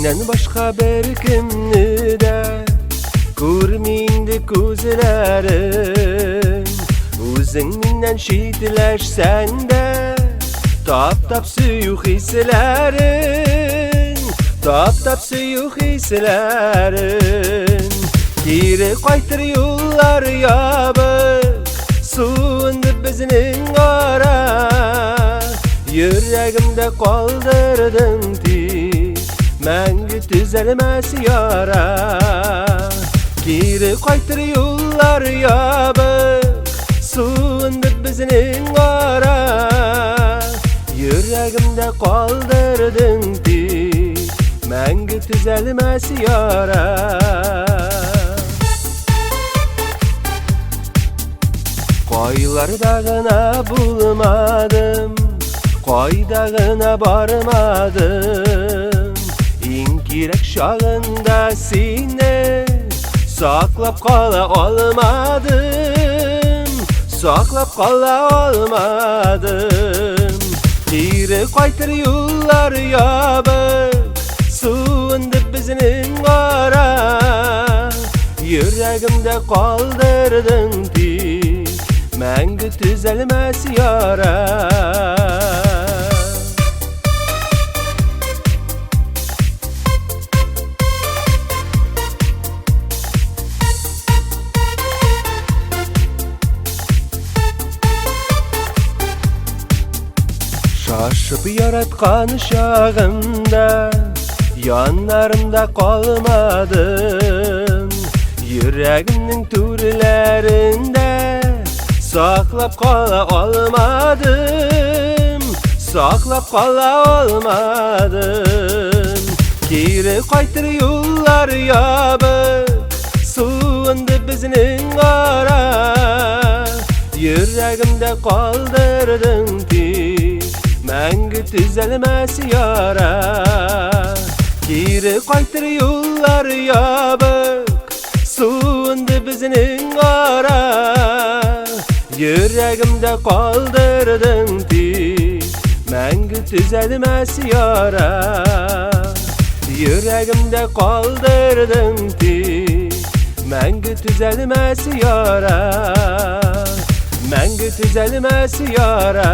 Senden başka bir kimni de görmeyindi gözlerim. Özünden şidleşsen de tap suyuk hislerin, tap suyuk hislerin. Geri qaytır yollar yabık, suundu bizning ara. Yüreğimde kaldırdın ti, мәңгі түзелмәс яра. Geri qaytır yollar yabık, suundu bizning ara. Yüreğimde kaldırdın ti, мәңгі түзелмәс яра. Koylardağına bulmadım, koydağına barmadım. İnkirek şağında seni saklap kala olmadım, saklap kala olmadım. Geri qaytır yollar yabık, suundu bizning ara. Yüreğimde kaldırdın ti, мәңгі түзелмәс яра. Şaşıp yaratkan şağımda, yanlarımda kalmadım. Yüreğimnin türlerinde saklap kala olmadım, saklap kala olmadım. Geri qaytır yollar yabık, suundu bizning ara. Yüreğimde kaldırdın ti, мәңгі түзелмәс яра. Geri qaytır yollar yabık, suundu bizning ara. Yüreğimde kaldırdın ti, мәңгі түзелмәс яра. Yüreğimde kaldırdın ti, мәңгі түзелмәс яра. Мәңгі түзелмәс яра.